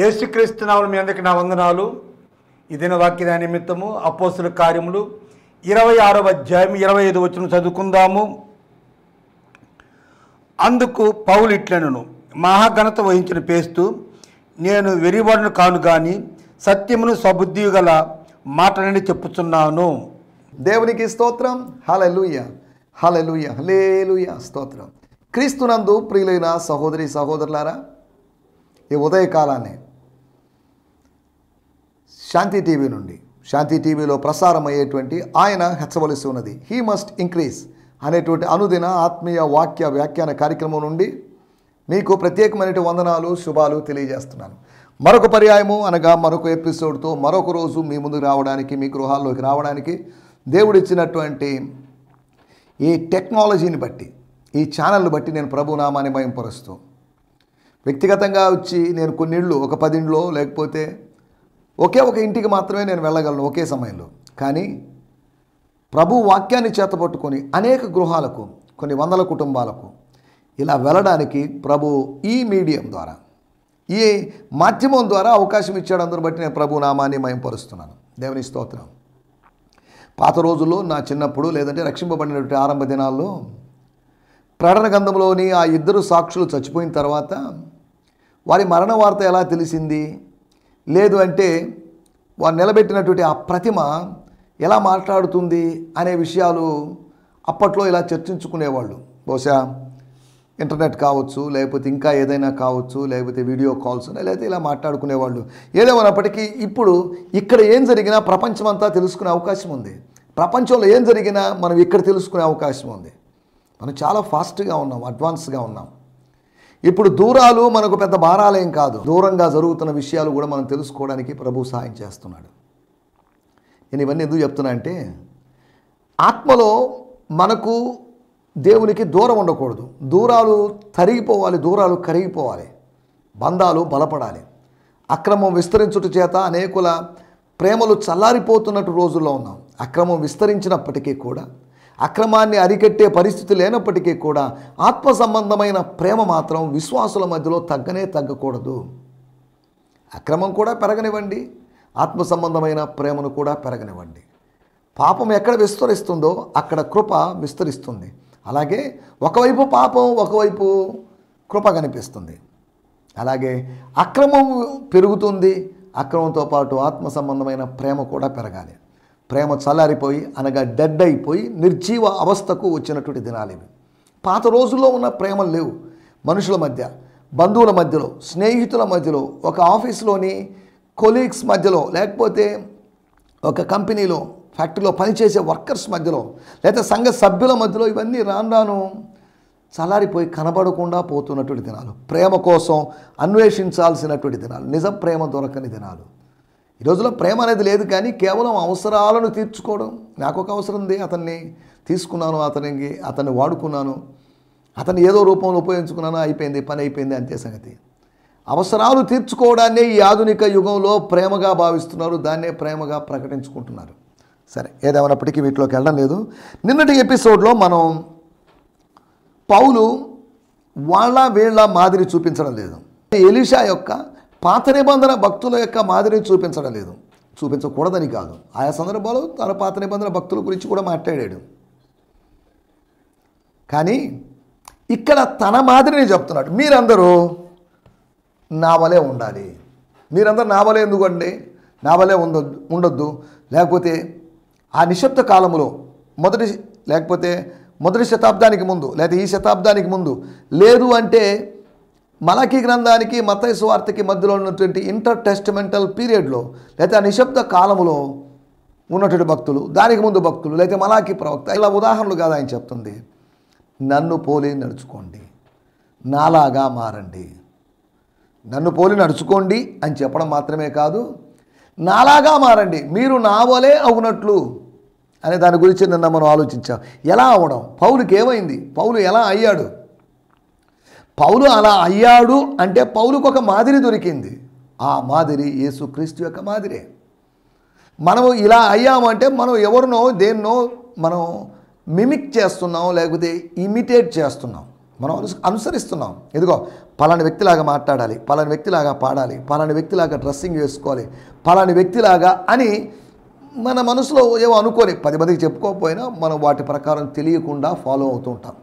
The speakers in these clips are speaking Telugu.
యేసుక్రీస్తు నామమున మీ అందరికీ నా వందనాలు. ఈ దిన వాక్య నిమిత్తము అపోస్తలుల కార్యములు 26వ అధ్యాయం 25 వచనం చదువుకుందాము. అందుకు పౌలు ఇట్లనెను, మహాఘనత వహించిన పేస్తు, నేను వెరివాడును కాను గాని సత్యమును సబుద్ధియు గల మాటలని చెప్పుచున్నాను. దేవునికి స్తోత్రం. హల్లెలూయా, హల్లెలూయా, హల్లెలూయా, స్తోత్రం. క్రీస్తునందు ప్రియులైన సహోదరి సహోదరులారా, ఈ ఉదయకాలాన్ని శాంతి టీవీ నుండి, శాంతి టీవీలో ప్రసారమయ్యేటువంటి ఆయన హెచ్చవలసి ఉన్నది, హీ మస్ట్ ఇంక్రీజ్ అనేటువంటి అనుదిన ఆత్మీయ వాక్య వ్యాఖ్యాన కార్యక్రమం నుండి మీకు ప్రత్యేకమైన వందనాలు, శుభాలు తెలియజేస్తున్నాను. మరొక పర్యాయము అనగా మరొక ఎపిసోడ్తో మరొక రోజు మీ ముందుకు రావడానికి, మీ గృహాల్లోకి రావడానికి దేవుడిచ్చినటువంటి ఈ టెక్నాలజీని బట్టి, ఈ ఛానల్ని బట్టి నేను ప్రభు నామాన్ని మహిమపరుస్తూ, వ్యక్తిగతంగా వచ్చి నేను కొన్ని ఇళ్ళు, ఒక 10 ఇంట్లో లేకపోతే ఒకే ఒక ఇంటికి మాత్రమే నేను వెళ్ళగలను ఒకే సమయంలో. కానీ ప్రభు వాక్యాన్ని చేతపట్టుకొని అనేక గృహాలకు, కొన్ని వందల కుటుంబాలకు ఇలా వెళ్ళడానికి ప్రభు ఈ మీడియం ద్వారా, ఈ మాధ్యమం ద్వారా అవకాశం ఇచ్చాడు. అందరూ బట్టి నేను ప్రభు నామాన్ని మహిమపరుస్తున్నాను. దేవుని స్తోత్రం. పాత రోజుల్లో నా చిన్నప్పుడు, లేదంటే రక్షింపబడినటువంటి ఆరంభ దినాల్లో ప్రకటన గ్రంథంలోని ఆ 2 సాక్షులు చచ్చిపోయిన తర్వాత వారి మరణ వార్త ఎలా తెలిసింది, లేదు అంటే వారు నిలబెట్టినటువంటి ఆ ప్రతిమ ఎలా మాట్లాడుతుంది అనే విషయాలు అప్పట్లో ఇలా చర్చించుకునేవాళ్ళు. బహుశా ఇంటర్నెట్ కావచ్చు, లేకపోతే ఇంకా ఏదైనా కావచ్చు, లేకపోతే వీడియో కాల్స్, లేకపోతే ఇలా మాట్లాడుకునేవాళ్ళు. ఏదేమైనప్పటికీ ఇప్పుడు ఇక్కడ ఏం జరిగినా ప్రపంచమంతా తెలుసుకునే అవకాశం ఉంది. ప్రపంచంలో ఏం జరిగినా మనం ఇక్కడ తెలుసుకునే అవకాశం ఉంది. మనం చాలా ఫాస్ట్గా ఉన్నాం, అడ్వాన్స్గా ఉన్నాం. ఇప్పుడు దూరాలు మనకు పెద్ద భారాలేం కాదు. దూరంగా జరుగుతున్న విషయాలు కూడా మనం తెలుసుకోవడానికి ప్రభు సహాయం చేస్తున్నాడు. నేను ఇవన్నీ ఎందుకు చెప్తున్నా అంటే, ఆత్మలో మనకు దేవునికి దూరం ఉండకూడదు. దూరాలు తరిగిపోవాలి, దూరాలు కరిగిపోవాలి, బంధాలు బలపడాలి. అక్రమం విస్తరించుట చేత అనేకుల ప్రేమలు చల్లారిపోతున్నట్టు రోజుల్లో ఉన్నాం. అక్రమం విస్తరించినప్పటికీ కూడా, అక్రమాన్ని అరికట్టే పరిస్థితి లేనప్పటికీ కూడా ఆత్మ సంబంధమైన ప్రేమ మాత్రం విశ్వాసుల మధ్యలో తగ్గకూడదు. అక్రమం కూడా పెరగనివ్వండి, ఆత్మ సంబంధమైన ప్రేమను కూడా పెరగనివ్వండి. పాపం ఎక్కడ విస్తరిస్తుందో అక్కడ కృప విస్తరిస్తుంది. అలాగే ఒకవైపు పాపం, ఒకవైపు కృప కనిపిస్తుంది. అలాగే అక్రమం పెరుగుతుంది, అక్రమంతో పాటు ఆత్మ సంబంధమైన ప్రేమ కూడా పెరగాలి. ప్రేమ చల్లారిపోయి, అనగా డెడ్ అయిపోయి నిర్జీవ అవస్థకు వచ్చినటువంటి దినాలు ఇవి. పాత రోజుల్లో ఉన్న ప్రేమలు లేవు. మనుషుల మధ్య, బంధువుల మధ్యలో, స్నేహితుల మధ్యలో, ఒక ఆఫీస్లోని కొలీగ్స్ మధ్యలో, లేకపోతే ఒక కంపెనీలో, ఫ్యాక్టరీలో పనిచేసే వర్కర్స్ మధ్యలో, లేకపోతే సంఘ సభ్యుల మధ్యలో ఇవన్నీ రాను చల్లారిపోయి కనబడకుండా పోతున్నటువంటి దినాలు. ప్రేమ కోసం అన్వేషించాల్సినటువంటి దినాలు, నిజం ప్రేమ దొరకని దినాలు. ఈ రోజులో ప్రేమ అనేది లేదు, కానీ కేవలం అవసరాలను తీర్చుకోవడం. నాకు ఒక అవసరం ఉంది, అతన్ని తీసుకున్నాను, అతన్ని వాడుకున్నాను, అతన్ని ఏదో రూపంలో ఉపయోగించుకున్నాను, అయిపోయింది, పని అయిపోయింది, అంతే సంగతి. అవసరాలు తీర్చుకోవడాన్నే ఈ ఆధునిక యుగంలో ప్రేమగా భావిస్తున్నారు, దాన్నే ప్రేమగా ప్రకటించుకుంటున్నారు. సరే, ఏదేమైనప్పటికీ వీటిలోకి వెళ్ళడం లేదు. నిన్నటి ఎపిసోడ్లో మనం పౌలు వీళ్ళ మాదిరి చూపించడం లేదు. ఎలీషా యొక్క పాత నిబంధన భక్తుల యొక్క మాదిరిని చూపించడం లేదు. చూపించకూడదని కాదు, ఆయా సందర్భాలు తన పాత నిబంధన భక్తుల గురించి కూడా మాట్లాడాడు. కానీ ఇక్కడ తన మాదిరిని చెప్తున్నాడు. మీరందరూ నా వలే ఉండాలి. మీరందరూ నా వలే ఎందుకండి? నా వలే ఉండొద్దు. లేకపోతే ఆ నిశ్శబ్ద కాలంలో మొదటి శతాబ్దానికి ముందు, లేదా ఈ శతాబ్దానికి ముందు లేదు అంటే మలాకీ గ్రంథానికి మత్తయి సువార్తకి మధ్యలో ఉన్నటువంటి ఇంటర్ టెస్టమెంటల్ పీరియడ్లో, లేదా ఆ నిశ్శబ్ద కాలంలో ఉన్నటువంటి భక్తులు, దానికి ముందు భక్తులు, లేదా మలాకీ ప్రవక్త, ఇలా ఉదాహరణలు కాదు ఆయన చెప్తుంది. నన్ను పోలి నడుచుకోండి, నాలాగా మారండి. నన్ను పోలి నడుచుకోండి అని చెప్పడం మాత్రమే కాదు, నాలాగా మారండి, మీరు నా వలే అవునట్లు అనే దాని గురించి నిన్న మనం ఆలోచించాం. ఎలా అవడం? పౌలుకి ఏమైంది? పౌలు ఎలా అయ్యాడు? పౌలు అలా అయ్యాడు అంటే పౌలుకు ఒక మాదిరి దొరికింది. ఆ మాదిరి యేసుక్రీస్తు యొక్క మాదిరే. మనము ఇలా అయ్యామంటే మనం ఎవరినో దేన్నో మనం మిమిక్ చేస్తున్నాం, లేకపోతే ఇమిటేట్ చేస్తున్నాం, మనం అనుసరిస్తున్నాం. ఇదిగో పలాని వ్యక్తిలాగా మాట్లాడాలి, పలాని వ్యక్తిలాగా పాడాలి, పలాని వ్యక్తిలాగా డ్రెస్సింగ్ వేసుకోవాలి, పలాని వ్యక్తిలాగా అని మన మనసులో ఏమో అనుకొని 10 మందికి చెప్పుకోకపోయినా మనం వాటి ప్రకారం తెలియకుండా ఫాలో అవుతూ ఉంటాం.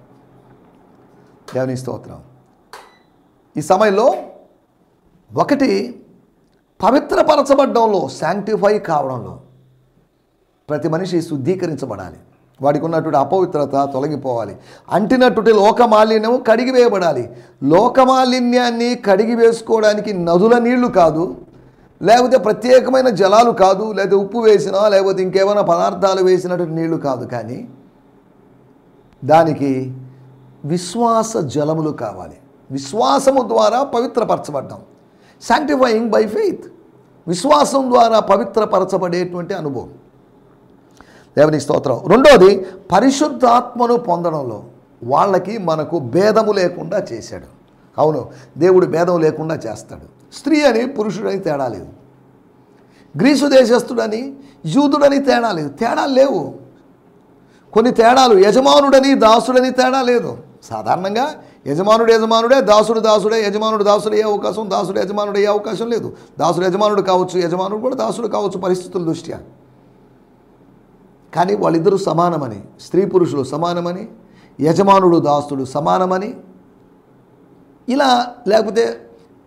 దేవుని స్తోత్రం. ఈ సమయంలో ఒకటి పవిత్రపరచబడ్డంలో, శాంక్టిఫై కావడంలో ప్రతి మనిషి శుద్ధీకరించబడాలి. వాడికి ఉన్నటువంటి అపవిత్రత తొలగిపోవాలి. అంటినటువంటి లోకమాలిన్యం కడిగివేయబడాలి. లోకమాలిన్యాన్ని కడిగి వేసుకోవడానికి నదుల నీళ్లు కాదు, లేకపోతే ప్రత్యేకమైన జలాలు కాదు, లేకపోతే ఉప్పు వేసినా లేకపోతే ఇంకేమైనా పదార్థాలు వేసినటువంటి నీళ్లు కాదు, కానీ దానికి విశ్వాస జలములు కావాలి. విశ్వాసము ద్వారా పవిత్రపరచబడ్డాం. శాంక్టిఫైయింగ్ బై ఫెయిత్, విశ్వాసం ద్వారా పవిత్రపరచబడేటువంటి అనుభవం. దేవుని స్తోత్రం. రెండోది పరిశుద్ధాత్మను పొందడంలో వాళ్ళకి మనకు భేదము లేకుండా చేశాడు. అవును, దేవుడు భేదం లేకుండా చేస్తాడు. స్త్రీ అని పురుషుడని తేడా లేదు, గ్రీసు దేశస్థుడని యూదుడని తేడా లేదు, తేడాలు లేవు. కొన్ని తేడాలు, యజమానుడని దాసుడని తేడా లేదు. సాధారణంగా యజమానుడు యజమానుడే, దాసుడు దాసుడే. యజమానుడు దాసుడు అయ్యే అవకాశం, దాసుడు యజమానుడు అయ్యే అవకాశం లేదు. దాసుడు యజమానుడు కావచ్చు, యజమానుడు కూడా దాసుడు కావచ్చు పరిస్థితుల దృష్ట్యా. కానీ వాళ్ళిద్దరూ సమానమని, స్త్రీ పురుషులు సమానమని, యజమానుడు దాసుడు సమానమని, ఇలా లేకపోతే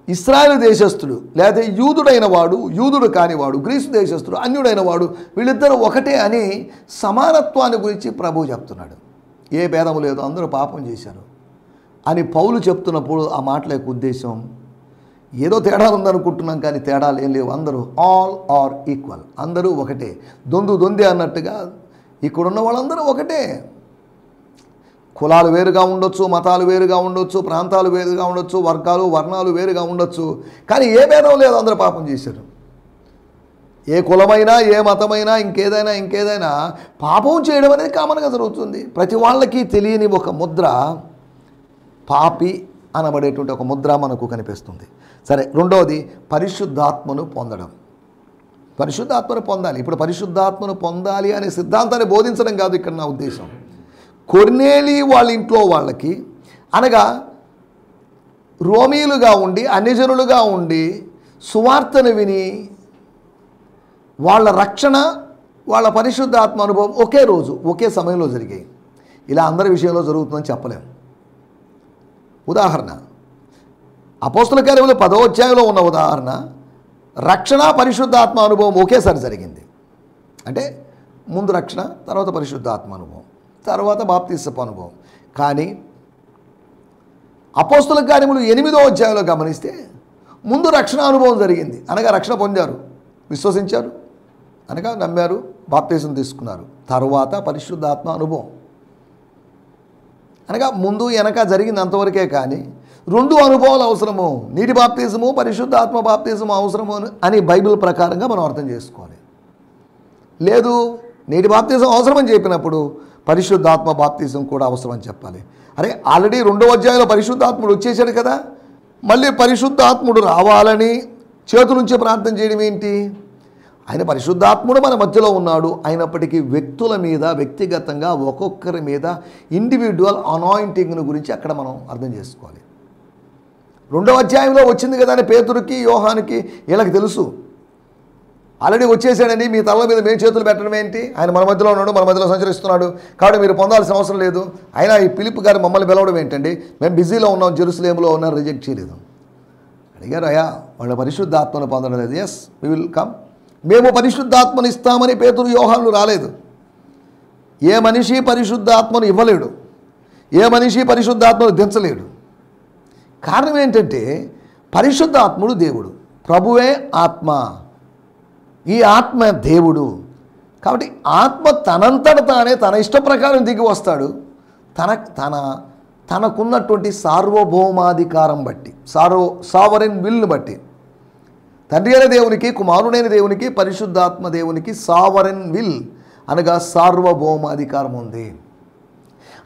ఇశ్రాయేలు దేశస్థుడు లేకపోతే యూదుడైన వాడు, యూదుడు కానివాడు, గ్రీసు దేశస్థుడు, అన్యుడైన వాడు, వీళ్ళిద్దరూ ఒకటే అని సమానత్వాన్ని గురించి ప్రభువు చెప్తున్నాడు. ఏ భేదము లేదు, అందరూ పాపం చేశారు అని పౌలు చెప్తున్నప్పుడు ఆ మాటల యొక్క ఉద్దేశం ఏదో తేడా ఉందనుకుంటున్నాం, కానీ తేడాలు ఏం లేవు. అందరూ ఆల్ ఆర్ ఈక్వల్, అందరూ ఒకటే. దొందే అన్నట్టుగా ఇక్కడున్న వాళ్ళందరూ ఒకటే. కులాలు వేరుగా ఉండొచ్చు, మతాలు వేరుగా ఉండొచ్చు, ప్రాంతాలు వేరుగా ఉండొచ్చు, వర్గాలు వర్ణాలు వేరుగా ఉండొచ్చు, కానీ ఏ భేదం లేదు, అందరూ పాపం చేశారు. ఏ కులమైనా, ఏ మతమైనా, ఇంకేదైనా పాపం చేయడం అనేది కామన్గా జరుగుతుంది. ప్రతి వాళ్ళకి తెలియని ఒక ముద్ర, పాపి అనబడేటువంటి ఒక ముద్ర మనకు కనిపిస్తుంది. సరే, రెండవది పరిశుద్ధాత్మను పొందడం. పరిశుద్ధాత్మను పొందాలి. ఇప్పుడు పరిశుద్ధాత్మను పొందాలి అనే సిద్ధాంతాన్ని బోధించడం కాదు ఇక్కడ నా ఉద్దేశం. కొర్నేలి వాళ్ళ ఇంట్లో వాళ్ళకి, అనగా రోమీలుగా ఉండి అన్యజనులుగా ఉండి సువార్తను విని వాళ్ళ రక్షణ, వాళ్ళ పరిశుద్ధాత్మ అనుభవం ఒకే రోజు ఒకే సమయంలో జరిగాయి. ఇలా అందరి విషయంలో జరుగుతుందని చెప్పలేము. ఉదాహరణ, అపోస్తల కార్యములు 10వ అధ్యాయంలో ఉన్న ఉదాహరణ, రక్షణ పరిశుద్ధాత్మ అనుభవం ఒకేసారి జరిగింది. అంటే ముందు రక్షణ, తర్వాత పరిశుద్ధాత్మ అనుభవం, తర్వాత బాప్తిస్మపు అనుభవం. కానీ అపోస్తల కార్యములు 8వ అధ్యాయంలో గమనిస్తే ముందు రక్షణ అనుభవం జరిగింది, అనగా రక్షణ పొందారు, విశ్వసించారు, అనగా నమ్మారు, బాప్తిసం తీసుకున్నారు. తర్వాత పరిశుద్ధాత్మ అనుభవం, అనగా ముందు వెనక జరిగింది అంతవరకే. కానీ 2 అనుభవాలు అవసరము, నీటి బాప్తిజము, పరిశుద్ధాత్మ బాప్తిజము అవసరము అని బైబిల్ ప్రకారంగా మనం అర్థం చేసుకోవాలి. లేదు, నీటి బాప్తిజం అవసరమని చెప్పినప్పుడు పరిశుద్ధాత్మ బాప్తిజం కూడా అవసరం అని చెప్పాలి. అరే, ఆల్రెడీ 2వ అధ్యాయంలో పరిశుద్ధాత్ముడు వచ్చేసాడు కదా, మళ్ళీ పరిశుద్ధాత్ముడు రావాలని చేతులుంచి ప్రార్థన చేయడం ఏంటి? ఆయన పరిశుద్ధాత్ముడు మన మధ్యలో ఉన్నాడు, అయినప్పటికీ వ్యక్తుల మీద, వ్యక్తిగతంగా ఒక్కొక్కరి మీద ఇండివిజువల్ అనాయింటింగ్ను గురించి అక్కడ మనం అర్థం చేసుకోవాలి. 2వ అధ్యాయంలో వచ్చింది కదా అని పేతురుకి, యోహానికి వీళ్ళకి తెలుసు, ఆల్రెడీ వచ్చేసాడని మీ తల మీద మేము చేతులు పెట్టడం ఏంటి? ఆయన మన మధ్యలో ఉన్నాడు, మన మధ్యలో సంచరిస్తున్నాడు, కాబట్టి మీరు పొందాల్సిన అవసరం లేదు. అయినా ఈ ఫిలిప్ గారు మమ్మల్ని పిలవడం ఏంటండి? మేము బిజీలో ఉన్నాం, జెరూసలేంలో ఉన్నాం, రిజెక్ట్ చేయలేదు. అడిగారు, అయ్యా వాళ్ళ పరిశుద్ధాత్మను పొందడం లేదు. ఎస్, వి విల్ కమ్, మేము పరిశుద్ధాత్మను ఇస్తామని పేతురు, యోహానులు రాలేదు. ఏ మనిషి పరిశుద్ధాత్మను ఇవ్వలేడు, ఏ మనిషి పరిశుద్ధాత్మను దించలేడు. కారణం ఏంటంటే పరిశుద్ధాత్ముడు దేవుడు, ప్రభువే ఆత్మ, ఈ ఆత్మ దేవుడు. కాబట్టి ఆత్మ తనంతట తానే తన ఇష్ట ప్రకారం దిగి వస్తాడు, తనకున్నటువంటి సార్వభౌమాధికారం బట్టి, సావరెన్ విల్ని బట్టి. తండ్రి అయిన దేవునికి, కుమారుడైన దేవునికి, పరిశుద్ధాత్మ దేవునికి సావరెన్ విల్ అనగా సార్వభౌమాధికారం ఉంది.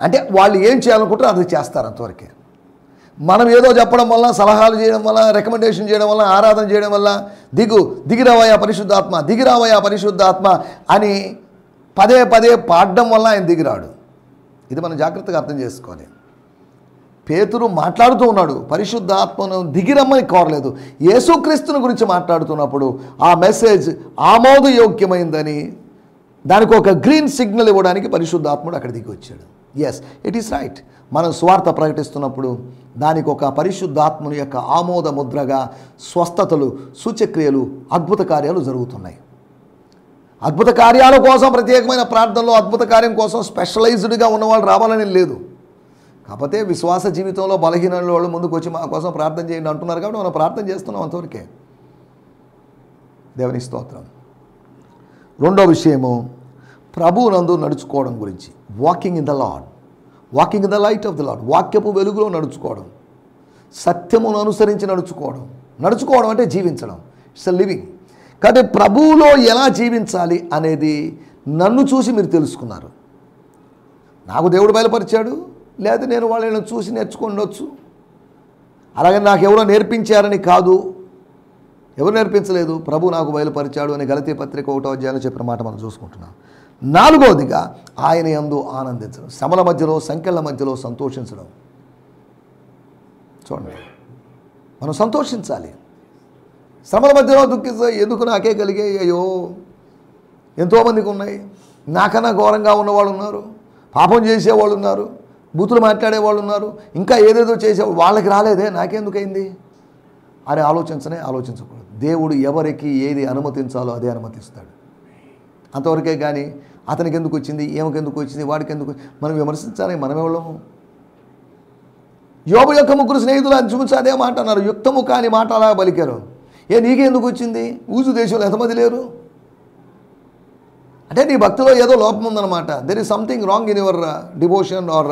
అంటే వాళ్ళు ఏం చేయాలనుకుంటారో అది చేస్తారు, అంతవరకే. మనం ఏదో చెప్పడం వల్ల, సలహాలు చేయడం వల్ల, రికమెండేషన్ చేయడం వల్ల, ఆరాధన చేయడం వల్ల, దిగిరావయ్యా పరిశుద్ధాత్మ, దిగిరావయ్యా పరిశుద్ధాత్మ అని పదే పాడడం వల్ల ఆయన దిగిరాడు. ఇది మనం జాగ్రత్తగా అర్థం చేసుకోవాలి. పేతురు మాట్లాడుతూ ఉన్నాడు, పరిశుద్ధాత్మను దిగిరమ్మని కోరలేదు. యేసుక్రీస్తుని గురించి మాట్లాడుతున్నప్పుడు ఆ మెసేజ్ ఆమోదయోగ్యమైందని దానికి ఒక గ్రీన్ సిగ్నల్ ఇవ్వడానికి పరిశుద్ధాత్ముడు అక్కడ దిగి వచ్చాడు. Yes, it is right. మనం స్వార్థ ప్రకటిస్తున్నప్పుడు దానికి ఒక పరిశుద్ధాత్ముని యొక్క ఆమోద ముద్రగా స్వస్థతలు, సూచక్రియలు, అద్భుత కార్యాలు జరుగుతున్నాయి. అద్భుత కార్యాల కోసం ప్రత్యేకమైన ప్రార్థనలో అద్భుత కార్యం కోసం స్పెషలైజ్డ్గా ఉన్నవాళ్ళు రావాలని లేదు. కాకపోతే విశ్వాస జీవితంలో బలహీనమైన వాళ్ళు ముందుకు వచ్చి మా కోసం ప్రార్థన చేయండి అంటున్నారు కాబట్టి మనం ప్రార్థన చేస్తున్నాం, అంతవరకే. దేవుని స్తోత్రం. రెండో విషయము ప్రభువునందు నడుచుకోవడం గురించి. Walking in the lord, walking in the light of the lord. వాక్యపు వెలుగులో నడుచుకోవడం, సత్యమును అనుసరించి నడుచుకోవడం. నడుచుకోవడం అంటే జీవించడం, ఇట్స్ ఎ లివింగ్. కాబట్టి ప్రభువులో ఎలా జీవించాలి అనేది నన్ను చూసి మీరు తెలుసుకున్నారు. నాకు దేవుడు బయలుపరిచాడు, లేదా నేను వాళ్ళని చూసి నేర్చుకుండొచ్చు. అలాగే నాకు ఎవరో నేర్పించారని కాదు, ఎవరు నేర్పించలేదు, ప్రభు నాకు బయలుపరిచాడు అని గలతీ పత్రిక 1వ అధ్యాయంలో చెప్పిన మాట మనం చూసుకుంటున్నాం. నాలుగవదిగా ఆయన యందు ఆనందించడం, శ్రమల మధ్యలో, సంఖ్యల మధ్యలో సంతోషించడం. చూడండి, మనం సంతోషించాలి. శ్రమల మధ్యలో దుఃఖిస్తే ఎందుకు నాకే కలిగే, అయ్యో ఎంతోమందికి ఉన్నాయి, నాకన్నా ఘోరంగా ఉన్నవాళ్ళు ఉన్నారు, పాపం చేసేవాళ్ళు ఉన్నారు, బూతులు మాట్లాడేవాళ్ళు ఉన్నారు, ఇంకా ఏదేదో చేసేవాళ్ళు, వాళ్ళకి రాలేదే నాకెందుకైంది అని ఆలోచించకూడదు. దేవుడు ఎవరికి ఏది అనుమతించాలో అదే అనుమతిస్తాడు, అంతవరకే. కానీ అతనికి ఎందుకు వచ్చింది, ఏమకి ఎందుకు వచ్చింది, వాడికి ఎందుకు మనం విమర్శించాలి. మనం ఎవరము? యోబు యొక్క 3 స్నేహితులు అని చూపించి అదే మాట అన్నారు, యుక్తము కాని మాట అలా పలికారు. నీకే ఎందుకు వచ్చింది, ఊజు దేశంలో ఎంతమంది లేరు అంటే నీ భక్తిలో ఏదో లోపం ఉందన్నమాట. There is something wrong in your devotion or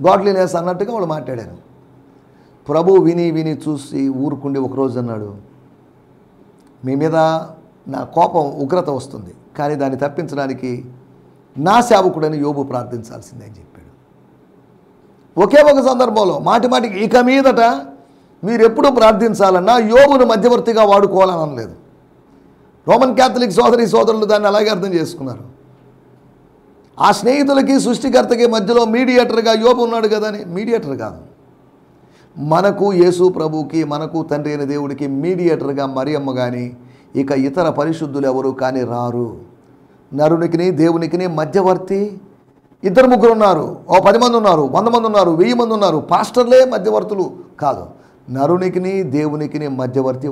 godliness అన్నట్టుగా వాళ్ళు మాట్లాడారు. ప్రభు విని చూసి ఊరుకుండి ఒకరోజు అన్నాడు, మీ మీద నా కోపం, ఉగ్రత వస్తుంది, కానీ దాన్ని తప్పించడానికి నా సేవకుడని యోబు ప్రార్థించాల్సిందే అని చెప్పాడు. ఒకే ఒక సందర్భంలో మాటికి ఇక మీదట మీరు ఎప్పుడు ప్రార్థించాలన్నా యోబును మధ్యవర్తిగా వాడుకోవాలని అనలేదు. రోమన్ క్యాథలిక్ సోదరులు దాన్ని అలాగే అర్థం చేసుకున్నారు. ఆ స్నేహితులకి సృష్టికర్తకి మధ్యలో మీడియేటర్గా యోబు ఉన్నాడు కదా అని. మీడియేటర్ కాదు, మనకు యేసు ప్రభువుకి, మనకు తండ్రి అయిన దేవుడికి మీడియేటర్గా మరియమ్మ కానీ ఇక ఇతర పరిశుద్ధులు ఎవరు కానీ రారు. నరునికిని దేవునికిని మధ్యవర్తి 2-3 ఉన్నారు, 10 మంది ఉన్నారు, 100 మంది ఉన్నారు, 1000 మంది ఉన్నారు, పాస్టర్లే మధ్యవర్తులు కాదు. నరునికిని దేవునికిని మధ్యవర్తి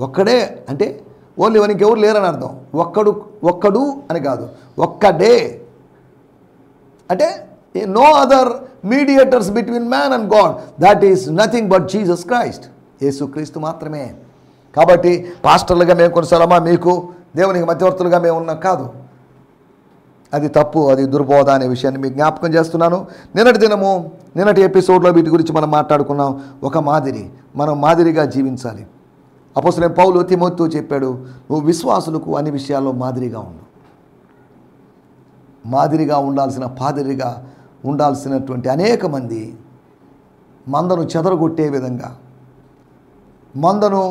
ఒక్కడే అంటే ఓన్లీ వానికి ఎవరు లేరని అర్థం. ఒక్కడు అని కాదు, ఒక్కడే అంటే no other mediators between man and God, that is nothing but Jesus Christ, యేసుక్రీస్తు మాత్రమే. కాబట్టి పాస్టర్లుగా మేము కొనసాగమా, మీకు దేవునికి మధ్యవర్తులుగా మేము ఉన్నాం కాదు, అది తప్పు, అది దుర్బోధ అనే విషయాన్ని మీకు జ్ఞాపకం చేస్తున్నాను. నిన్నటి ఎపిసోడ్లో వీటి గురించి మనం మాట్లాడుకున్నాం. ఒక మాదిరి, మనం మాదిరిగా జీవించాలి. అపోస్తలుడైన పౌలు తిమోతితో చెప్పాడు, నువ్వు విశ్వాసులకు అన్ని విషయాల్లో మాదిరిగా ఉండు. మాదిరిగా ఉండాల్సిన, పాదిరిగా ఉండాల్సినటువంటి అనేక మంది మందను చెదరగొట్టే విధంగా, మందను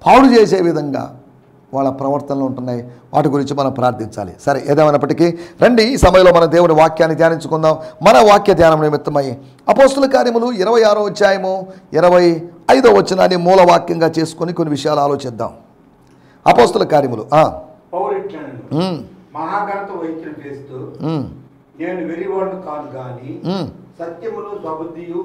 పాడు చేసే విధంగా వాళ్ళ ప్రవర్తనలు ఉంటున్నాయి. వాటి గురించి మనం ప్రార్థించాలి. సరే, ఏదేమైనప్పటికీ రండి ఈ సమయంలో మన దేవుడి వాక్యాన్ని ధ్యానించుకుందాం. మన వాక్య ధ్యానం నిమిత్తమై అపోస్తల కార్యములు 26వ అధ్యాయము 25వ వచనాన్ని మూల వాక్యంగా చేసుకొని కొన్ని విషయాలు ఆలోచిద్దాం. అపోస్తల కార్యములు మహాఘనత వహించిన ఫేస్తు, నేను వెరివాడును కాను గాని సత్యమును స్వబుద్ధియు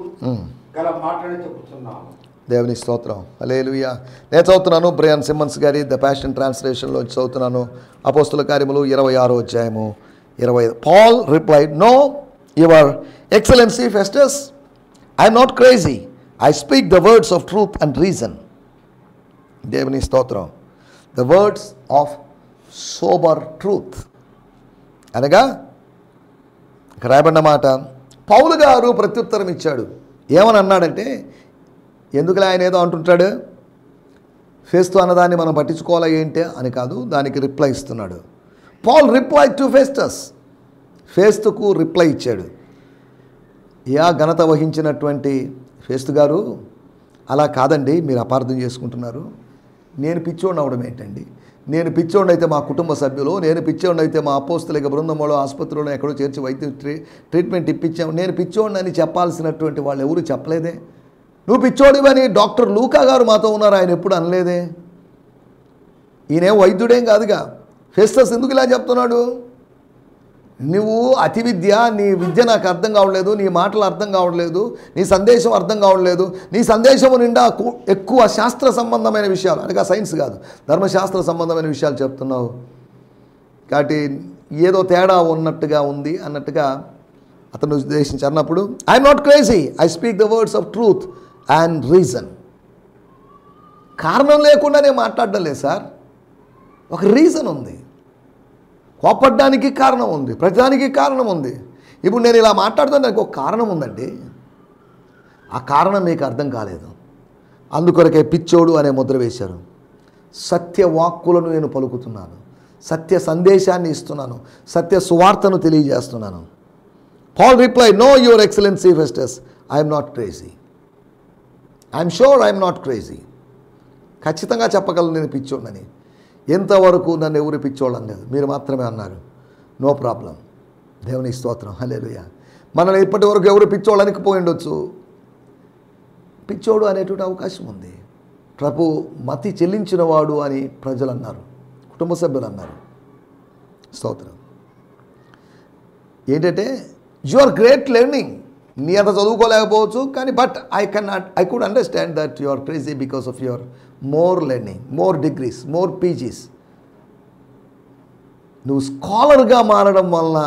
గల మాటని చెప్పుచున్నాను. దేవుని స్తోత్రం, హల్లెలూయా. నేను చదువుతున్నాను బ్రయాన్ సిమ్మన్స్ గారి ద ప్యాషన్ ట్రాన్స్లేషన్లో చదువుతున్నాను. అపోస్తల కార్యములు 26వ అధ్యాయము 25. Paul replied, no your excellency Festus, I'm not crazy, I speak the words of truth and reason. దేవుని స్తోత్రం. The words of sober truth అనగా ఇక్కడ రాయబడిన మాట. పౌలు గారు ప్రత్యుత్తరం ఇచ్చాడు. ఏమని అన్నాడంటే, ఎందుకులే ఆయన ఏదో అంటుంటాడు, ఫేస్తు అన్నదాన్ని మనం పట్టించుకోవాలా ఏంటి అని కాదు, దానికి రిప్లై ఇస్తున్నాడు. పాల్ రిప్లై టు ఫెస్టస్, ఫేస్తుకు రిప్లై ఇచ్చాడు. ఘనత వహించినటువంటి ఫేస్తు గారు, అలా కాదండి, మీరు అపార్థం చేసుకుంటున్నారు, నేను పిచ్చోడిని అవడం ఏంటండి, నేను పిచ్చోడిని అయితే మా కుటుంబ సభ్యులు, నేను పిచ్చోడిని అయితే మా అపోస్తలిక బృందంలో ఆసుపత్రిలో ఎక్కడో చేర్చి వైద్య ట్రీట్మెంట్ ఇప్పించాము, నేను పిచ్చోడిని అని చెప్పాల్సినటువంటి వాళ్ళు ఎవరు చెప్పలేదే. నువ్వు పిచ్చోడివని డాక్టర్ లూకా గారు మాతో ఉన్నారు, ఆయన ఎప్పుడు అనలేదే. ఈయనేం వైద్యుడేం కాదుగా. ఫెస్తస్ ఎందుకు ఇలా చెప్తున్నాడు? నువ్వు అతి విద్య, నీ విద్య నాకు అర్థం కావట్లేదు, నీ మాటలు అర్థం కావట్లేదు, నీ సందేశం అర్థం కావట్లేదు, నీ సందేశం నిండా ఎక్కువ శాస్త్ర సంబంధమైన విషయాలు, అనగా సైన్స్ కాదు, ధర్మశాస్త్ర సంబంధమైన విషయాలు చెప్తున్నావు కాబట్టి ఏదో తేడా ఉన్నట్టుగా ఉంది అన్నట్టుగా అతను ఉద్దేశించి అన్నప్పుడు, I'm not crazy, I speak the words of truth and reason. కారణం లేకుండా నేను మాట్లాడడం లేదు సార్, ఒక రీజన్ ఉంది. కోపడ్డానికి కారణం ఉంది, ప్రతిదానికి కారణం ఉంది. ఇప్పుడు నేను ఇలా మాట్లాడుతాను, నాకు ఒక కారణం ఉందండి. ఆ కారణం మీకు అర్థం కాలేదు, అందుకొరకే పిచ్చోడు అనే ముద్ర వేశారు. సత్య వాక్కులను నేను పలుకుతున్నాను, సత్య సందేశాన్ని ఇస్తున్నాను, సత్య సువార్తను తెలియజేస్తున్నాను. Paul reply, no your excellency Festus, I'm not crazy, I'm sure I'm not crazy. ఖచ్చితంగా చెప్పగలను నేను పిచ్చోడని. ఎంతవరకు నన్ను ఎవరు పిచ్చోళ్ళు అనలేదు, మీరు మాత్రమే అన్నారు. నో ప్రాబ్లం, దేవుని స్తోత్రం, హల్లెలూయా. మనల్ని ఇప్పటి వరకు ఎవరు పిచ్చోళ్ళు అనకపోయి ఉండొచ్చు, పిచ్చోడు అనేటువంటి అవకాశం ఉంది. ప్రభు మతి చెల్లించినవాడు అని ప్రజలు అన్నారు, కుటుంబ సభ్యులు అన్నారు. స్తోత్రం. ఏంటంటే యు ఆర్ గ్రేట్ లెర్నింగ్, నీ అంత చదువుకోలేకపోవచ్చు కానీ but I could understand that you are crazy because of your more learning, more degrees, more PGs. నువ్వు స్కాలర్గా మారడం వలన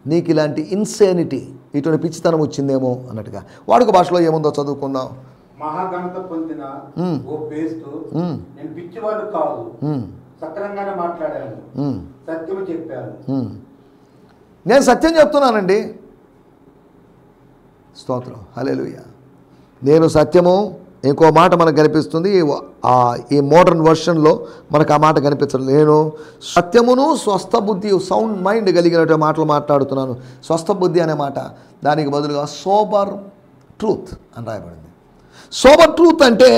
నీకు ఇలాంటి ఇన్సేనిటీ, ఇటువంటి పిచ్చితనం వచ్చిందేమో అన్నట్టుగా. వాడుక భాషలో ఏముందో చదువుకుందాం. మహాఘనత పొందిన ఓ పేస్తు, నేను పిచ్చివాడు కాదు, సక్రంగానే మాట్లాడాను, సత్యము చెప్పాను. నేను సత్యం చెప్తున్నానండి. స్తోత్రం, హల్లెలూయా. నేను సత్యము. ఇంకో మాట మనకు కనిపిస్తుంది, ఈ మోడర్న్ వర్షన్లో మనకు ఆ మాట కనిపించదు. నేను సత్యమును స్వస్థ బుద్ధి, సౌండ్ మైండ్ కలిగినటువంటి మాటలు మాట్లాడుతున్నాను. స్వస్థ బుద్ధి అనే మాట దానికి బదులుగా సోబర్ ట్రూత్ అని రాయబడింది. సోబర్ ట్రూత్ అంటే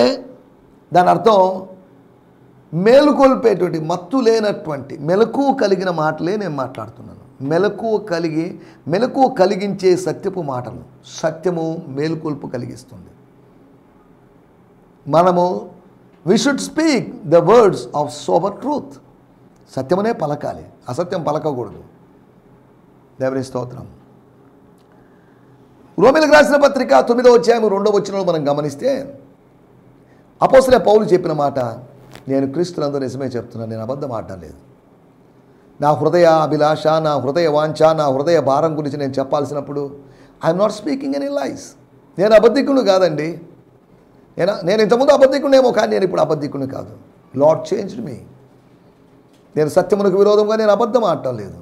దాని అర్థం మేలుకొల్పేటువంటి, మత్తు లేనటువంటి, మెలకువ కలిగిన మాటలే నేను మాట్లాడుతున్నాను. మెలకువ కలిగించే సత్యపు మాటలు. సత్యము మేలుకొల్పు కలిగిస్తుంది. మనము we should speak the words of sober truth. సత్యమనే పలకాలి, అసత్యం పలకకూడదు. దేవుని స్తోత్రం. రోమీయులకు రాసిన పత్రిక 9వ అధ్యాయం 2వ వచనంలో మనం గమనిస్తే అపోస్తలుడైన పౌలు చెప్పిన మాట, నేను క్రీస్తునందు నిజమే చెప్తున్నాను, నేను అబద్ధం ఆడడం లేదు. నా హృదయ అభిలాష, నా హృదయ వాంఛ, నా హృదయ భారం గురించి నేను చెప్పాల్సినప్పుడు ఐఎమ్ నాట్ స్పీకింగ్ ఎనీ లైస్. నేను అబద్ధికుడు కాదండి. నేను ఇంతకుముందు అబద్ధికునేమో, కానీ నేను ఇప్పుడు అబద్ధికుని కాదు. లార్డ్ చేంజ్డ్ మీ. నేను సత్యమునకు విరోధంగా నేను అబద్ధం ఆడటం లేదు.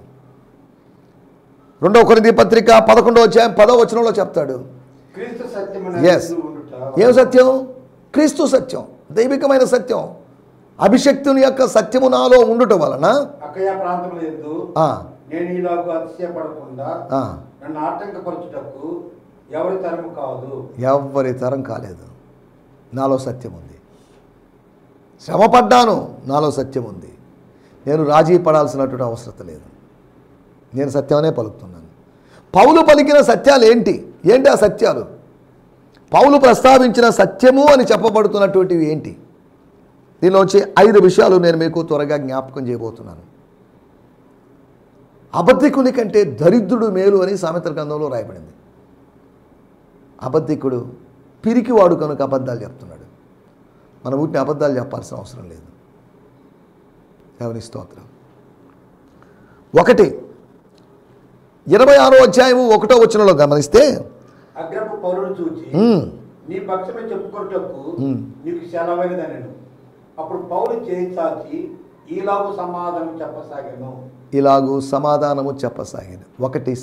2వ కొరింథీ పత్రిక 11వ అధ్యాయం 10వ వచనంలో చెప్తాడు. ఎస్, ఏం సత్యం? క్రీస్తు సత్యం, దైవికమైన సత్యం. అభిషక్తుని యొక్క సత్యము నాలో ఉండుట వలన అకయ ప్రాంతములందు నేను ఇలాగ అతిశయపడకుండా నన్ను ఆటంకపరచుటకు ఎవరి తరం కాలేదు. నాలో సత్యం ఉంది. శ్రమపడ్డాను, నాలో సత్యం ఉంది. నేను రాజీ పడాల్సినటువంటి అవసరం లేదు. నేను సత్యమనే పలుకుతున్నాను. పౌలు పలికిన సత్యాలు ఏంటి ఆ సత్యాలు? పౌలు ప్రస్తావించిన సత్యము అని చెప్పబడుతున్నటువంటివి ఏంటి? దీనిలోంచి 5 విషయాలు నేను మీకు త్వరగా జ్ఞాపకం చేయబోతున్నాను. అబద్ధికుని కంటే దరిద్రుడు మేలు అని సామెతల గ్రంథంలో రాయబడింది. అబద్ధికుడు పిరికివాడు కనుక అబద్ధాలు చెప్తున్నాడు. మనం వీటిని అబద్ధాలు చెప్పాల్సిన అవసరం లేదు. దేవుని స్తోత్రం. 26వ అధ్యాయము 1వ వచనంలో గమనిస్తే, అగ్రపు పౌరుని చూచి నీ పక్షమే చెప్పుకొనుటకు నీకు సెలవైనదనెను. అప్పుడు పౌలు చేయి చాచి ఇలాగు సమాధానం చెప్పసాగాను. 1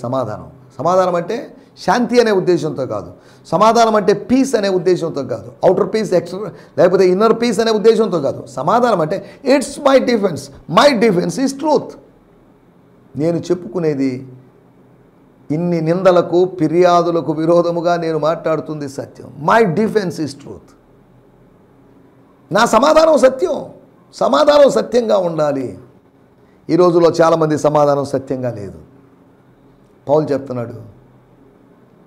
సమాధానం అంటే శాంతి అనే ఉద్దేశంతో కాదు. సమాధానం అంటే పీస్ అనే ఉద్దేశంతో కాదు. అవుటర్ పీస్, ఎక్స్ట్రా లేకపోతే ఇన్నర్ పీస్ అనే ఉద్దేశంతో కాదు. సమాధానం అంటే it's my defence is truth. నేను చెప్పుకునేది ఇన్ని నిందలకు, ఫిర్యాదులకు విరోధముగా నేను మాట్లాడుతుంది సత్యం. My defence is truth. నా సమాధానం సత్యం. సమాధానం సత్యంగా ఉండాలి. ఈ రోజుల్లో చాలామంది సమాధానం సత్యంగా లేదు. పౌలు చెప్తున్నాడు,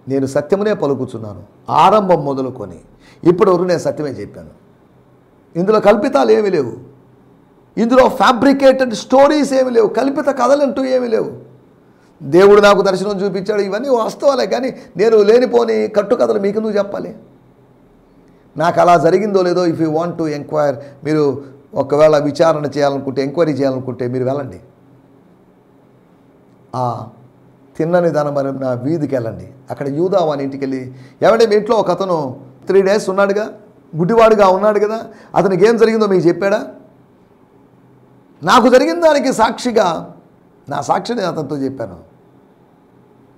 నేను సత్యమునే పలుకుచున్నాను, ఆరంభం మొదలుకొని ఇప్పటివరకు నేను సత్యమే చెప్పాను. ఇందులో కల్పితాలు ఏమీ లేవు, ఇందులో ఫ్యాబ్రికేటెడ్ స్టోరీస్ ఏమీ లేవు, కల్పిత కథలంటూ ఏమీ లేవు. దేవుడు నాకు దర్శనం చూపించాడు, ఇవన్నీ వాస్తవాలే. కానీ నేను లేనిపోని కట్టుకథలు మీకు నువ్వు చెప్పాలి. నాకు అలా జరిగిందో లేదో, if you want to enquire, మీరు ఒకవేళ విచారణ చేయాలనుకుంటే, ఎంక్వైరీ చేయాలనుకుంటే మీరు వెళ్ళండి, ఆ తిన్నని ధనమైన వీధికి వెళ్ళండి. అక్కడ యూదా వాని ఇంటికి వెళ్ళి, ఏమంటే మీ ఇంట్లో ఒక అతను 3 days ఉన్నాడుగా, గుడ్డివాడుగా ఉన్నాడు కదా, అతనికి ఏం జరిగిందో మీకు చెప్పాడా? నాకు జరిగిన దానికి సాక్షిగా నా సాక్షిని అతనితో చెప్పాను,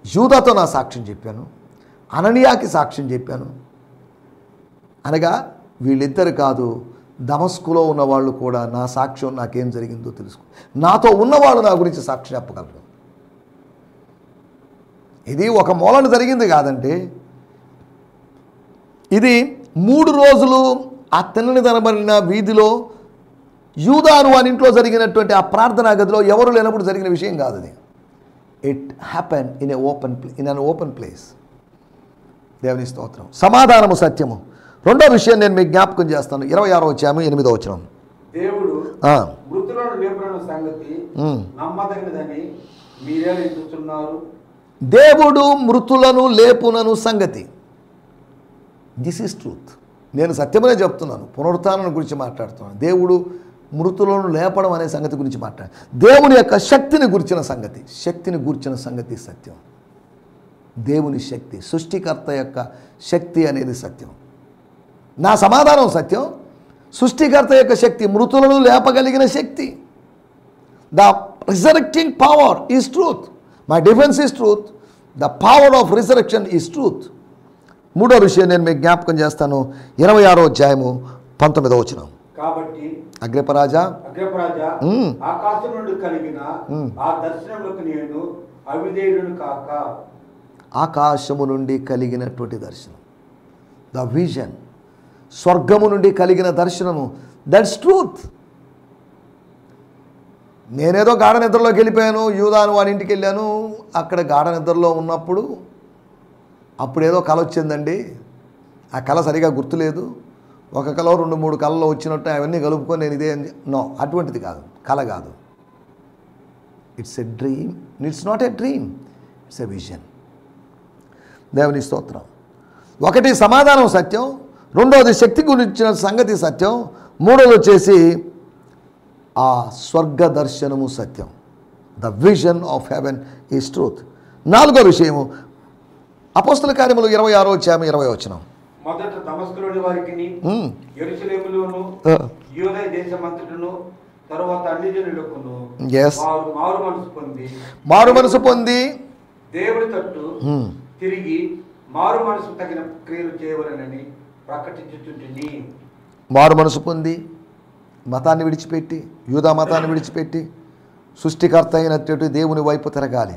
యూదాతో నా సాక్ష్యం చెప్పాను, అననీయాకి సాక్ష్యం చెప్పాను. అనగా వీళ్ళిద్దరు కాదు, దమస్కులో ఉన్నవాళ్ళు కూడా నా సాక్ష్యం నాకేం జరిగిందో తెలుసుకో, నాతో ఉన్నవాళ్ళు నా గురించి సాక్షి చెప్పగలరు. ఇది ఒక మూలన జరిగింది కాదండి, ఇది 3 రోజులు ఆ తిన్నని ధనబడిన వీధిలో యూదాను అని ఇంట్లో జరిగినటువంటి ఆ ప్రార్థనా గదిలో ఎవరు లేనప్పుడు జరిగిన విషయం కాదు అది. It happen in an open place. దేవుని స్తోత్రం. సమాధానము సత్యము. రెండో విషయం నేను మీకు జ్ఞాపకం చేస్తాను. 26వ అధ్యాయం 8వ వచనం. దేవుడు మృతులను లేపున సంగతి నమ్మదగినదని మీరే ఎంచుచున్నారు. దేవుడు మృతులను లేపునను సంగతి, దిస్ ఈజ్ ట్రూత్. నేను సత్యమనే చెప్తున్నాను, పునరుత్థానం గురించి మాట్లాడుతున్నాను. దేవుడు మృతులను లేపడం అనే సంగతి గురించి మాట్లాడు. దేవుని యొక్క శక్తిని గురించిన సంగతి, శక్తిని గురించిన సంగతి సత్యం. దేవుని శక్తి, సృష్టికర్త యొక్క శక్తి అనేది సత్యం. నా సమాధానం సత్యం, సృష్టికర్త యొక్క శక్తి, మృతులను లేపగలిగిన శక్తి. The resurrecting power is truth. My defence is truth. The power of resurrection is truth. మూడో విషయం నేను మీకు జ్ఞాపకం చేస్తాను. 26వ అధ్యాయము 19వ వచనం. కాబట్టి అగ్రిపరాజా, ఆకాశం నుండి కలిగిన ఆ దర్శనంలోకి నేను అవిధేయుడును కాక. ఆకాశము నుండి కలిగినటువంటి దర్శనం, ద విజన్, స్వర్గము నుండి కలిగిన దర్శనము, దట్స్ ట్రూత్. నేనేదో గాఢ నిద్రలోకి వెళ్ళిపోయాను, యూదాను వాని ఇంటికి వెళ్ళాను, అక్కడ గాఢ నిద్రలో ఉన్నప్పుడు అప్పుడేదో కళ వచ్చిందండి, ఆ కళ సరిగా గుర్తులేదు, ఒక కళ 2-3 కళలో వచ్చినట్టు అవన్నీ కలుపుకొని నేను ఇదే నో, అటువంటిది కాదు, కళ కాదు. It's a dream. It's not a dream, it's a vision. దేవుని స్తోత్రం. ఒకటి సమాధానం సత్యం, రెండవది శక్తి గురించిన సంగతి సత్యం, మూడవది వచ్చేసి ఆ స్వర్గ దర్శనము సత్యం. The vision of heaven is truth. నాలుగో విషయము అపోస్తల కార్యములు 26వ అధ్యాయం 20వ వచనం. మొదట దమస్కులోని వారికిని యెరూషలేములోను యూదయ దేశమంతటను తరువాత అన్ని జనులకును మారు మనసు పొంది దేవుడి తట్టు తిరిగి మారు మనసు తగిన క్రియలు చేయవలెనని ప్రకటించుచుంటిని. మారు మనసు పొంది మతాన్ని విడిచిపెట్టి, యూదా మతాన్ని విడిచిపెట్టి సృష్టికర్త అయినటువంటి దేవుని వైపు తిరగాలి.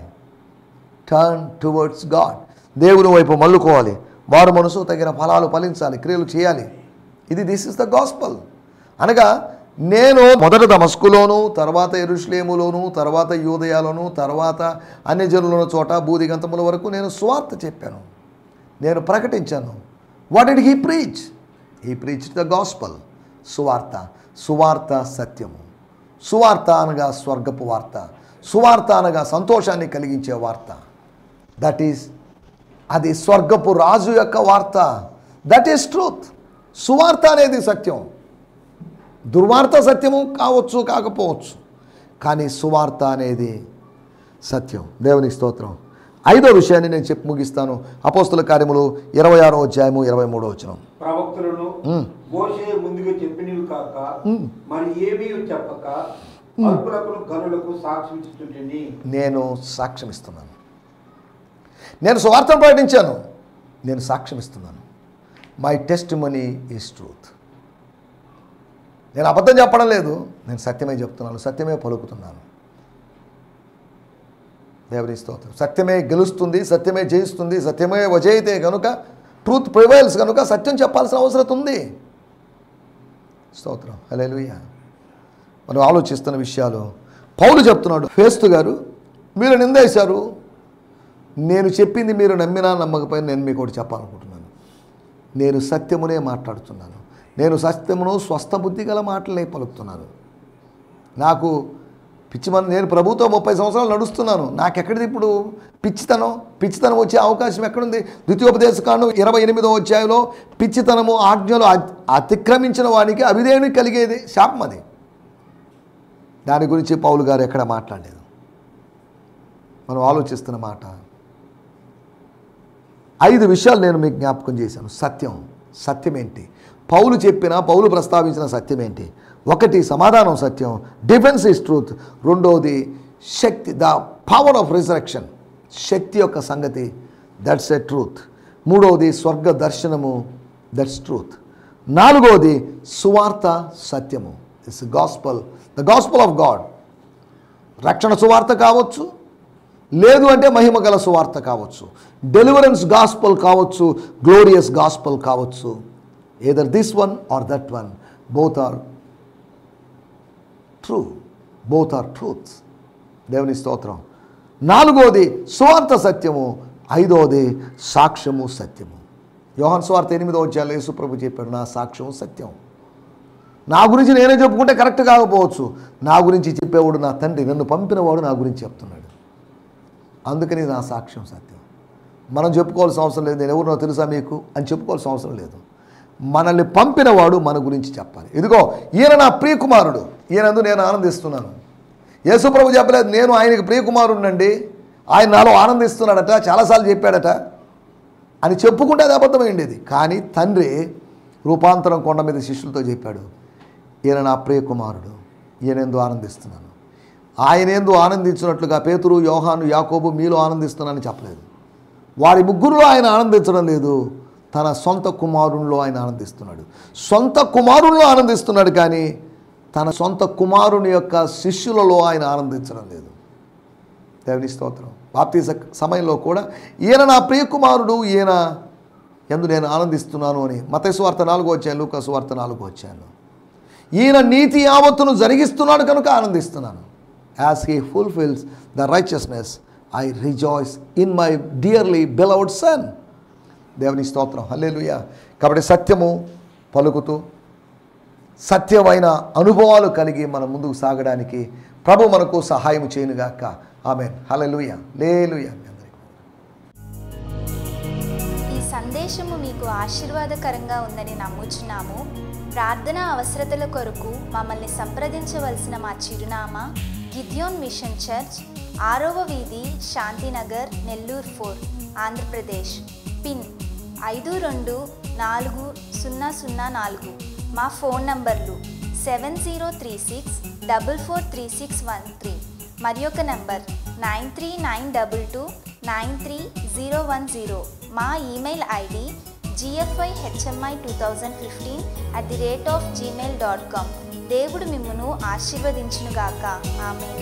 Turn towards God. దేవుని వైపు మల్లుకోవాలి. మారు మనసు తగిన ఫలాలు ఫలించాలి, క్రియలు చేయాలి. This is the gospel. అనగా నేను మొదట దమస్కులోను, తర్వాత యెరూషలేములోను, తర్వాత యూదయలోను, తర్వాత అన్ని జనుల చోట బూదిగంతముల వరకు నేను సువార్త చెప్పాను, నేను ప్రకటించాను. What did he preach? He preach the gospel. సువార్త. సువార్త సత్యము. సువార్త అనగా స్వర్గపు వార్త. సువార్త అనగా సంతోషాన్ని కలిగించే వార్త. దట్ ఈస్, అది స్వర్గపు రాజు యొక్క వార్త. That is truth. సువార్త అనేది సత్యం. దుర్వార్త సత్యము కావచ్చు, కాకపోవచ్చు, కానీ సువార్త అనేది సత్యం. దేవునికి స్తోత్రం. ఐదో విషయాన్ని నేను చెప్పి ముగిస్తాను. అపోస్తల కార్యములు 26వ అధ్యాయము 23వ వచనం. ప్రవక్తలను మోషే ముందుగా చెప్పినవి కాక మరి ఏమీ చెప్పక అల్పులకు గనులకు సాక్ష్యం ఇస్తుంటిని. నేను సాక్ష్యం ఇస్తున్నాను. నేను సువార్తను ప్రకటించాను, నేను సాక్ష్యం ఇస్తున్నాను. My testimony is truth. నేను అబద్ధం చెప్పడం లేదు, నేను సత్యమే చెప్తున్నాను, సత్యమే పలుకుతున్నాను. దేవుని స్తోత్రం. సత్యమే గెలుస్తుంది, సత్యమే జయిస్తుంది, సత్యమే వజయితే కనుక, ట్రూత్ ప్రివైల్స్ కనుక సత్యం చెప్పాల్సిన అవసరం ఉంది. స్తోత్రం. హల్లెలూయా. మనం ఆలోచిస్తున్న విషయాలు. పౌలు చెప్తున్నాడు, ఫేస్తు గారు మీరు నిందేశారు, నేను చెప్పింది మీరు నమ్మినా నమ్మకపోయినా నేను మీకు ఒకటి చెప్పాలనుకుంటున్నాను. నేను సత్యమునే మాట్లాడుతున్నాను, నేను సత్యమును స్వస్థ బుద్ధి గల మాటలే పలుకుతున్నాను. నాకు నేను ప్రభుతో 30 సంవత్సరాలు నడుస్తున్నాను, నాకెక్కడిది ఇప్పుడు పిచ్చితనం వచ్చే అవకాశం ఎక్కడుంది? ద్వితీయోపదేశకాండం 28వ అధ్యాయంలో పిచ్చితనము ఆజ్ఞలు అతిక్రమించిన వానికి అవిధేయునికి కలిగేది శాపం. అది దాని గురించి పౌలు గారు ఎక్కడ మాట్లాడలేదు. మనం ఆలోచిస్తున్న మాట 5 విషయాలు నేను మీకు జ్ఞాపకం చేశాను. సత్యం ఏంటి? పౌలు ప్రస్తావించిన సత్యం ఏంటి? 1 సమాధానం సత్యం, డిఫెన్స్ ఈజ్ ట్రూత్. 2వది శక్తి, ద పవర్ ఆఫ్ రిజరెక్షన్, శక్తి యొక్క సంగతి, దట్స్ ఎ ట్రూత్. 3వది స్వర్గ దర్శనము, దట్స్ ట్రూత్. 4వది సువార్త సత్యము, it's gospel, the gospel of God. రక్షణ సువార్త కావచ్చు, లేదు అంటే మహిమ గల సువార్త కావచ్చు, డెలివరెన్స్ గాస్పల్ కావచ్చు, గ్లోరియస్ గాస్పల్ కావచ్చు. Either this one or that one, both are true, both are truths. దేవుని స్తోత్రం. 4వది సువార్త సత్యము, 5వది సాక్ష్యము సత్యము. యోహాను సువార్త 8వ అధ్యాయంలో యేసు ప్రభు చెప్పాడు, నా సాక్ష్యము సత్యం. నా గురించి నేనే చెప్పుకుంటే కరెక్ట్ కాకపోవచ్చు, నా గురించి చెప్పేవాడు నా తండ్రి, నన్ను పంపినవాడు నా గురించి చెప్తున్నాడు, అందుకని నా సాక్ష్యం సత్యం. మనం చెప్పుకోవాల్సిన అవసరం లేదు, నేను ఎవరినో తెలుసా మీకు అని చెప్పుకోవాల్సిన అవసరం లేదు. మనల్ని పంపినవాడు మన గురించి చెప్పాలి. ఇదిగో ఈయన నా ప్రియకుమారుడు, ఈయనందు నేను ఆనందిస్తున్నాను. యేసు ప్రభు చెప్పలేదు నేను ఆయనకి ప్రియకుమారుడినండి, ఆయన నాలో ఆనందిస్తున్నాడట, చాలాసార్లు చెప్పాడట అని చెప్పుకుంటే అది అబద్ధమైండేది. కానీ తండ్రి రూపాంతరం కొండ మీద శిష్యులతో చెప్పాడు, ఈయన నా ప్రియకుమారుడు, ఈయనందు ఆనందిస్తున్నాను. ఆయనేందు ఆనందించినట్లుగా పేతురు, యోహాను, యాకోబు మీలో ఆనందిస్తున్నానని చెప్పలేదు. వారి ముగ్గురులో ఆయన ఆనందించడం లేదు, తన సొంత కుమారునిలో ఆయన ఆనందిస్తున్నాడు. సొంత కుమారునిలో ఆనందిస్తున్నాడు కానీ తన సొంత కుమారుని యొక్క శిష్యులలో ఆయన ఆనందించడం లేదు. దేవుని స్తోత్రం. బాప్తీస సమయంలో కూడా ఈయన నా ప్రియకుమారుడు, ఈయన యందు నేను ఆనందిస్తున్నాను అని మత్తయి సువార్త 4వ అధ్యాయం, లూకా సువార్త 4వ అధ్యాయంలో ఈయన నీతి యావత్తును జరిగిస్తున్నాడు కనుక ఆనందిస్తున్నాను. As he fulfils the righteousness I rejoice in my dearly beloved son. దేవుని స్తోత్రం, హల్లెలూయా. కాబట్టి సత్యము పలుకుతూ సత్యమైన అనుభవాలు కలిగి మనం ముందుకు సాగడానికి ప్రభు మనకు సహాయం చేయనుగాక. ఆమేన్, హల్లెలూయా, హల్లెలూయా. ఈ సందేశము మీకు ఆశీర్వాదకరంగా ఉందని నమ్ముచున్నాము. ప్రార్థన అవసరతల కొరకు మమ్మల్ని సంప్రదించవలసిన మా చిరునామా గిద్యోన్ మిషన్ చర్చ్, 6వ వీధి, శాంతినగర్, నెల్లూరు 4, ఆంధ్రప్రదేశ్. పిన్ 524004. మా ఫోన్ నంబర్లు 7036443613 మరి ఒక నంబర్ 9392293010. మా ఈమెయిల్ ఐడి gfihmi2015@gmail.com. దేవుడు మిమ్మును ఆశీర్వదించునుగాక. ఆమేన్.